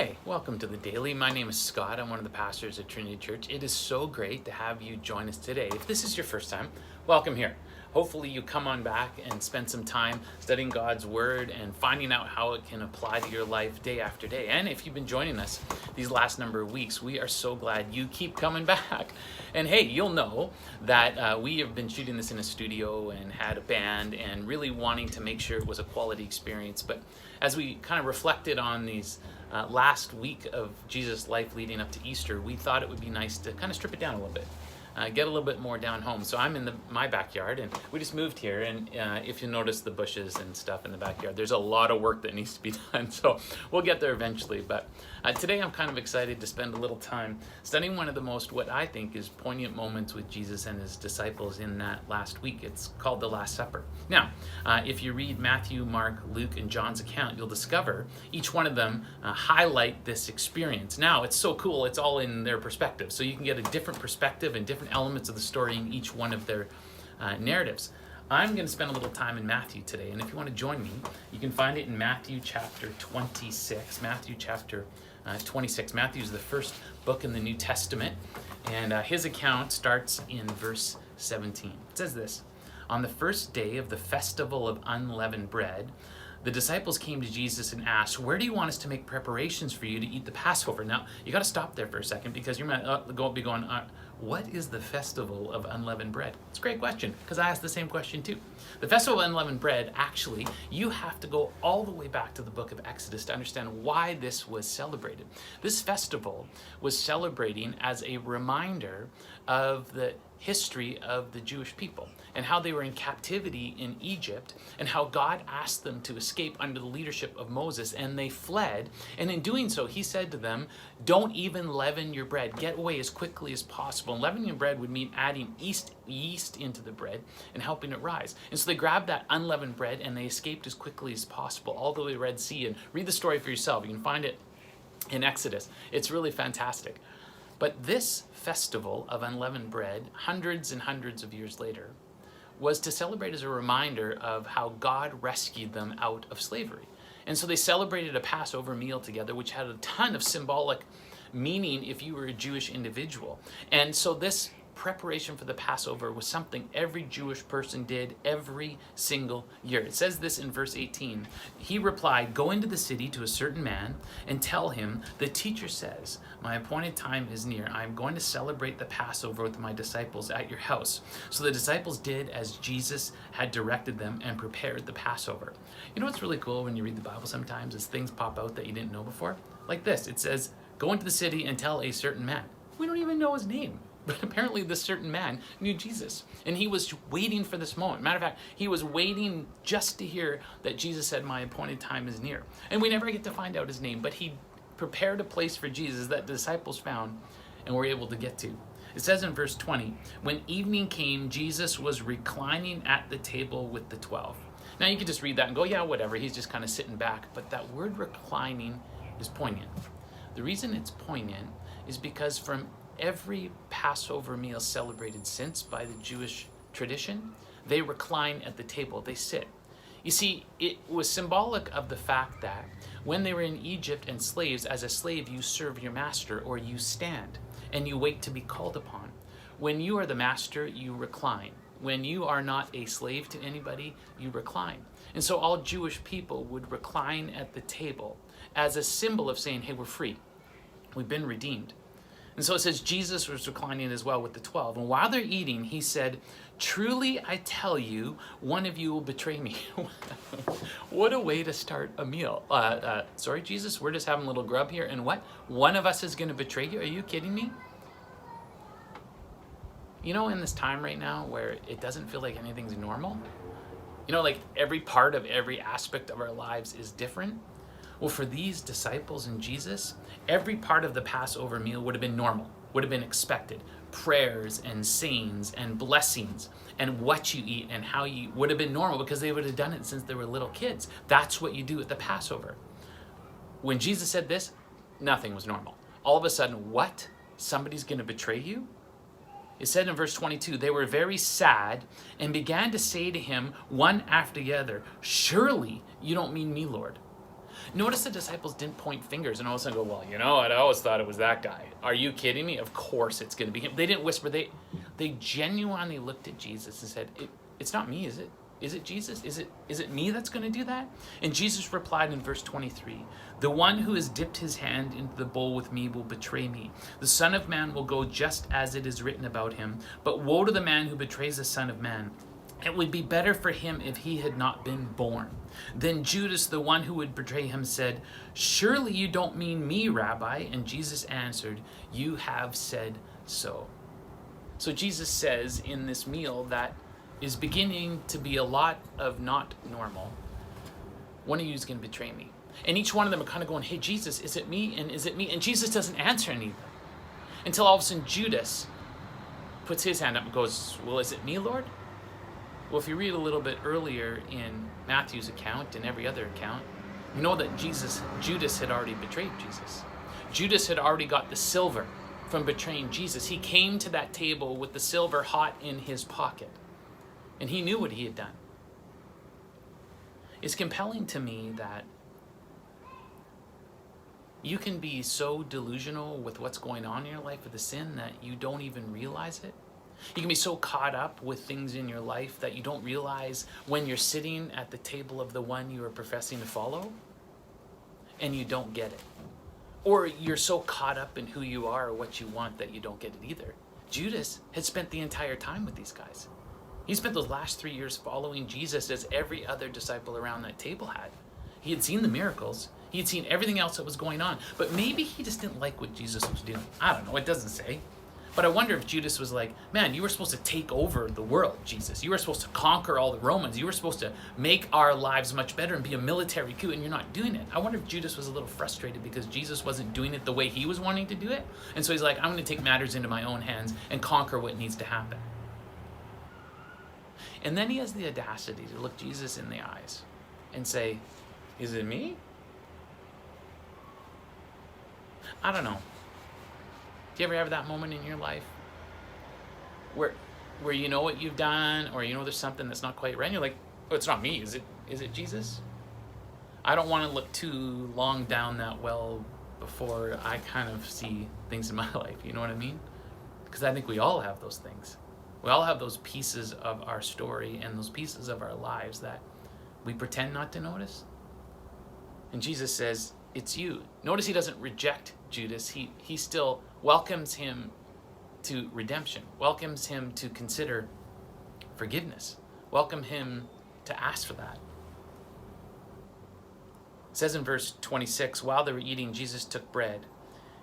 Hey, welcome to the Daily. My name is Scott. I'm one of the pastors at Trinity Church. It is so great to have you join us today. If this is your first time, welcome here. Hopefully you come on back and spend some time studying God's Word and finding out how it can apply to your life day after day. And if you've been joining us these last number of weeks, we are so glad you keep coming back. And hey, you'll know that we have been shooting this in a studio and had a band and really wanting to make sure it was a quality experience. But as we kind of reflected on these last week of Jesus' life leading up to Easter, we thought it would be nice to kind of strip it down a little bit. Get a little bit more down home. So I'm in my backyard, and we just moved here, and if you notice the bushes and stuff in the backyard, there's a lot of work that needs to be done, so we'll get there eventually. But today I'm kind of excited to spend a little time studying one of the most, what I think is poignant moments with Jesus and his disciples in that last week. It's called the Last Supper. Now, if you read Matthew, Mark, Luke, and John's account, you'll discover each one of them highlight this experience. Now, it's so cool, it's all in their perspective, so you can get a different perspective and different elements of the story in each one of their narratives. I'm going to spend a little time in Matthew today, and if you want to join me, you can find it in Matthew chapter 26. Matthew chapter 26. Matthew is the first book in the New Testament, and his account starts in verse 17. It says this: "On the first day of the festival of unleavened bread, the disciples came to Jesus and asked, 'Where do you want us to make preparations for you to eat the Passover?'" Now, you got to stop there for a second, because you might be going, what is the festival of unleavened bread? It's a great question, because I asked the same question too. The festival of unleavened bread, actually, you have to go all the way back to the book of Exodus to understand why this was celebrated. This festival was celebrating as a reminder of the history of the Jewish people and how they were in captivity in Egypt and how God asked them to escape under the leadership of Moses, and they fled. And in doing so, he said to them, "Don't even leaven your bread. Get away as quickly as possible." And leavening your bread would mean adding yeast into the bread and helping it rise. And so they grabbed that unleavened bread and they escaped as quickly as possible all the way to the Red Sea. And read the story for yourself. You can find it in Exodus. It's really fantastic. But this festival of unleavened bread, hundreds and hundreds of years later, was to celebrate as a reminder of how God rescued them out of slavery. And so they celebrated a Passover meal together, which had a ton of symbolic meaning if you were a Jewish individual. And so this preparation for the Passover was something every Jewish person did every single year. It says this in verse 18. He replied, "Go into the city to a certain man and tell him, 'The teacher says, my appointed time is near. I am going to celebrate the Passover with my disciples at your house.' So the disciples did as Jesus had directed them and prepared the Passover." You know what's really cool when you read the Bible sometimes is things pop out that you didn't know before? Like this. It says, "Go into the city and tell a certain man." We don't even know his name. But apparently this certain man knew Jesus, and he was waiting for this moment. Matter of fact, he was waiting just to hear that Jesus said, "My appointed time is near." And we never get to find out his name, but he prepared a place for Jesus that the disciples found and were able to get to. It says in verse 20, "When evening came, Jesus was reclining at the table with the 12. Now you could just read that and go, yeah, whatever, he's just kind of sitting back. But that word reclining is poignant. The reason it's poignant is because from every Passover meal celebrated since by the Jewish tradition, they recline at the table, they sit. You see, it was symbolic of the fact that when they were in Egypt and slaves, as a slave, you serve your master, or you stand and you wait to be called upon. When you are the master, you recline. When you are not a slave to anybody, you recline. And so all Jewish people would recline at the table as a symbol of saying, hey, we're free. We've been redeemed. And so it says Jesus was reclining as well with the 12. And while they're eating, he said, "Truly I tell you, one of you will betray me." What a way to start a meal. Sorry, Jesus, we're just having a little grub here. And what? One of us is going to betray you? Are you kidding me? You know, in this time right now where it doesn't feel like anything's normal, you know, like every part of every aspect of our lives is different. Well, for these disciples and Jesus, every part of the Passover meal would have been normal, would have been expected. Prayers and sayings and blessings and what you eat and how you eat would have been normal because they would have done it since they were little kids. That's what you do at the Passover. When Jesus said this, nothing was normal. All of a sudden, what? Somebody's going to betray you? It said in verse 22, they were very sad and began to say to him one after the other, "Surely you don't mean me, Lord." Notice the disciples didn't point fingers and all of a sudden go, well, you know what? I always thought it was that guy. Are you kidding me? Of course it's going to be him. They didn't whisper. They genuinely looked at Jesus and said, it's not me, is it? Is it Jesus? Is it me that's going to do that? And Jesus replied in verse 23, the one who has dipped his hand into the bowl with me will betray me. The Son of Man will go just as it is written about him. But woe to the man who betrays the Son of Man. It would be better for him if he had not been born. Then Judas, the one who would betray him, said, surely you don't mean me, Rabbi. And Jesus answered, you have said so. So Jesus says in this meal that is beginning to be a lot of not normal, one of you is going to betray me. And each one of them are kind of going, hey, Jesus, is it me? And is it me? And Jesus doesn't answer any of them until all of a sudden Judas puts his hand up and goes, well, is it me, Lord? Well, if you read a little bit earlier in Matthew's account and every other account, you know that Judas had already betrayed Jesus. Judas had already got the silver from betraying Jesus. He came to that table with the silver hot in his pocket. And he knew what he had done. It's compelling to me that you can be so delusional with what's going on in your life with the sin that you don't even realize it. You can be so caught up with things in your life that you don't realize when you're sitting at the table of the one you are professing to follow and you don't get it. Or you're so caught up in who you are or what you want that you don't get it either. Judas had spent the entire time with these guys. He spent those last 3 years following Jesus as every other disciple around that table had. He had seen the miracles. He had seen everything else that was going on. But maybe he just didn't like what Jesus was doing. I don't know. It doesn't say. But I wonder if Judas was like, man, you were supposed to take over the world, Jesus. You were supposed to conquer all the Romans. You were supposed to make our lives much better and be a military coup, and you're not doing it. I wonder if Judas was a little frustrated because Jesus wasn't doing it the way he was wanting to do it. And so he's like, I'm going to take matters into my own hands and conquer what needs to happen. And then he has the audacity to look Jesus in the eyes and say, is it me? I don't know. Do you ever have that moment in your life where you know what you've done, or you know there's something that's not quite right, and you're like, oh, it's not me, is it Jesus? I don't want to look too long down that well before I kind of see things in my life, you know what I mean? Because I think we all have those things. We all have those pieces of our story and those pieces of our lives that we pretend not to notice. And Jesus says, it's you. Notice he doesn't reject Judas. He still welcomes him to redemption, welcomes him to consider forgiveness, welcome him to ask for that. It says in verse 26, while they were eating, Jesus took bread,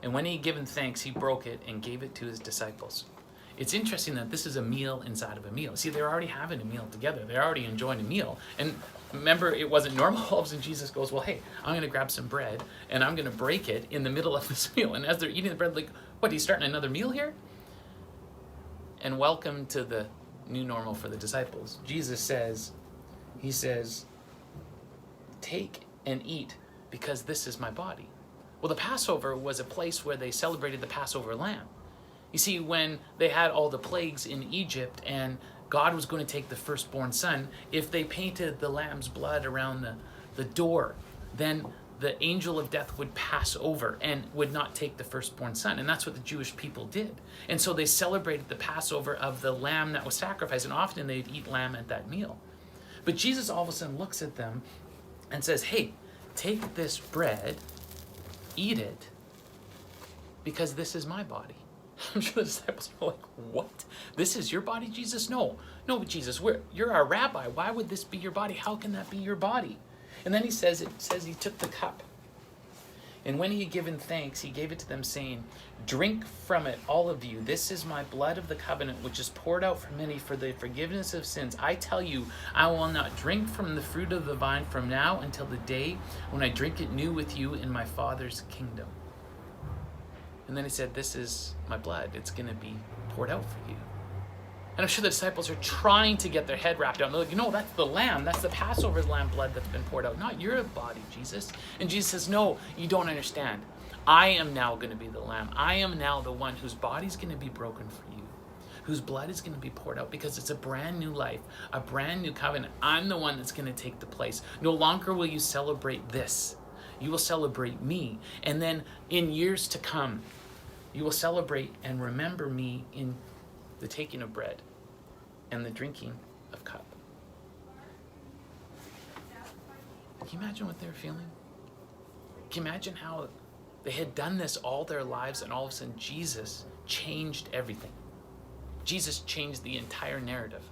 and when he had given thanks, he broke it and gave it to his disciples. It's interesting that this is a meal inside of a meal. See, they're already having a meal together. They're already enjoying a meal. And remember, it wasn't normal. All of a sudden, Jesus goes, well, hey, I'm going to grab some bread, and I'm going to break it in the middle of this meal. And as they're eating the bread, like, what, he's starting another meal here? And welcome to the new normal for the disciples. Jesus says, he says, take and eat, because this is my body. Well, the Passover was a place where they celebrated the Passover lamb. You see, when they had all the plagues in Egypt and God was going to take the firstborn son, if they painted the lamb's blood around the door, then the angel of death would pass over and would not take the firstborn son. And that's what the Jewish people did. And so they celebrated the Passover of the lamb that was sacrificed, and often they'd eat lamb at that meal. But Jesus all of a sudden looks at them and says, hey, take this bread, eat it, because this is my body. I'm sure the disciples were like, what? This is your body, Jesus? No, Jesus, you're our rabbi. Why would this be your body? How can that be your body? And then it says he took the cup. And when he had given thanks, he gave it to them, saying, drink from it, all of you. This is my blood of the covenant, which is poured out for many for the forgiveness of sins. I tell you, I will not drink from the fruit of the vine from now until the day when I drink it new with you in my Father's kingdom. And then he said, this is my blood. It's going to be poured out for you. And I'm sure the disciples are trying to get their head wrapped around. They're like, that's the lamb. That's the Passover lamb blood that's been poured out. Not your body, Jesus. And Jesus says, no, you don't understand. I am now going to be the lamb. I am now the one whose body's going to be broken for you, whose blood is going to be poured out, because it's a brand new life, a brand new covenant. I'm the one that's going to take the place. No longer will you celebrate this. You will celebrate me. And then in years to come, you will celebrate and remember me in the taking of bread and the drinking of cup. Can you imagine what they were feeling? Can you imagine how they had done this all their lives, and all of a sudden Jesus changed everything? Jesus changed the entire narrative.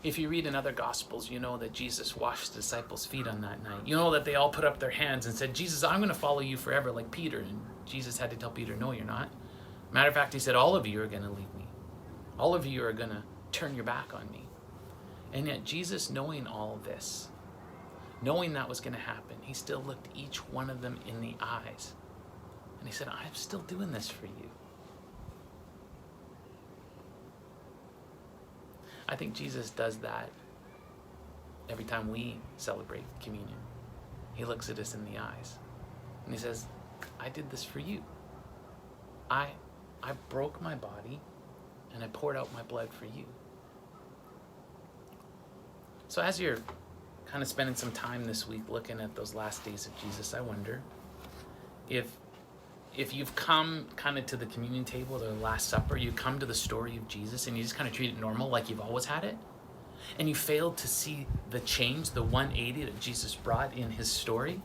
If you read in other Gospels, you know that Jesus washed the disciples' feet on that night. You know that they all put up their hands and said, Jesus, I'm going to follow you forever, like Peter. And Jesus had to tell Peter, no, you're not. Matter of fact, he said, all of you are going to leave me. All of you are going to turn your back on me. And yet Jesus, knowing all of this, knowing that was going to happen, he still looked each one of them in the eyes. And he said, I'm still doing this for you. I think Jesus does that every time we celebrate communion. He looks at us in the eyes and he says, I did this for you. I broke my body and I poured out my blood for you. So as you're kind of spending some time this week looking at those last days of Jesus, I wonder if you've come kind of to the communion table, the Last Supper, you come to the story of Jesus and you just kind of treat it normal like you've always had it, and you failed to see the change, the 180 that Jesus brought in his story,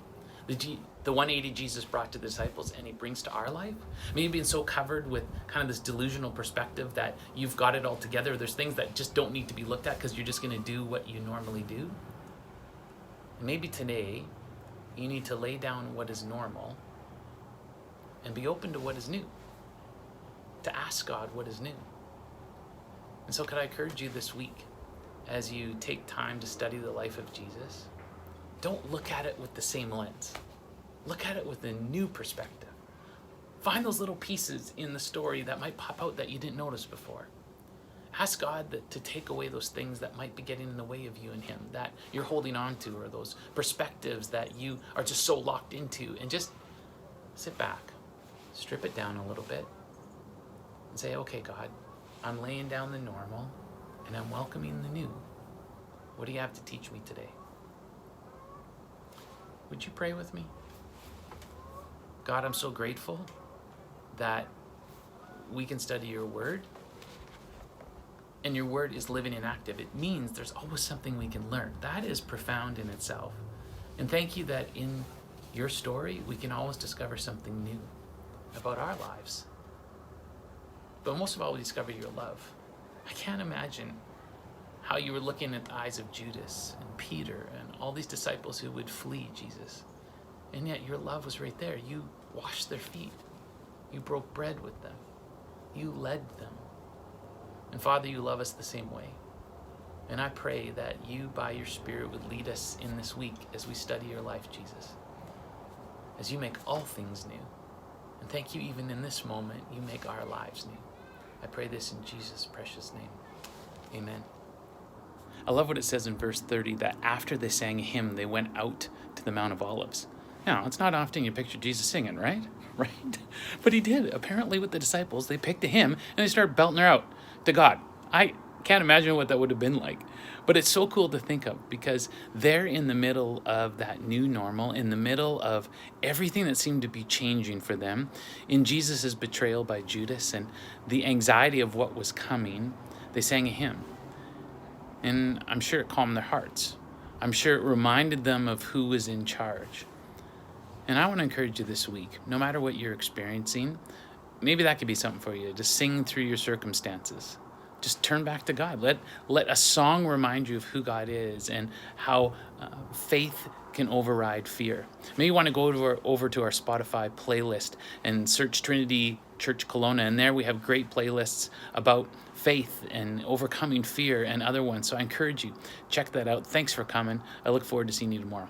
the 180 Jesus brought to the disciples and he brings to our life. Maybe being so covered with kind of this delusional perspective that you've got it all together. There's things that just don't need to be looked at because you're just going to do what you normally do. And maybe today you need to lay down what is normal and be open to what is new, to ask God what is new. And so could I encourage you this week, as you take time to study the life of Jesus, don't look at it with the same lens. Look at it with a new perspective. Find those little pieces in the story that might pop out that you didn't notice before. Ask God to take away those things that might be getting in the way of you and him, that you're holding on to, or those perspectives that you are just so locked into, and just sit back. Strip it down a little bit and say, okay, God, I'm laying down the normal and I'm welcoming the new. What do you have to teach me today? Would you pray with me? God, I'm so grateful that we can study your word, and your word is living and active. It means there's always something we can learn. That is profound in itself. And thank you that in your story, we can always discover something new about our lives. But most of all, we discover your love. I can't imagine how you were looking at the eyes of Judas and Peter and all these disciples who would flee Jesus. And yet your love was right there. You washed their feet. You broke bread with them. You led them. And Father, you love us the same way. And I pray that you, by your Spirit, would lead us in this week as we study your life, Jesus. As you make all things new. And thank you, even in this moment, you make our lives new. I pray this in Jesus' precious name. Amen. I love what it says in verse 30, that after they sang a hymn, they went out to the Mount of Olives. Now, it's not often you picture Jesus singing, right? Right? But he did. Apparently with the disciples, they picked a hymn and they started belting her out to God. I can't imagine what that would have been like. But it's so cool to think of, because they're in the middle of that new normal, in the middle of everything that seemed to be changing for them, in Jesus' betrayal by Judas and the anxiety of what was coming. They sang a hymn. And I'm sure it calmed their hearts. I'm sure it reminded them of who was in charge. And I want to encourage you this week, no matter what you're experiencing, maybe that could be something for you, to sing through your circumstances. Just turn back to God. Let a song remind you of who God is and how faith can override fear. Maybe you want to go over to our Spotify playlist and search Trinity Church Kelowna, and there we have great playlists about faith and overcoming fear and other ones. So I encourage you, check that out. Thanks for coming. I look forward to seeing you tomorrow.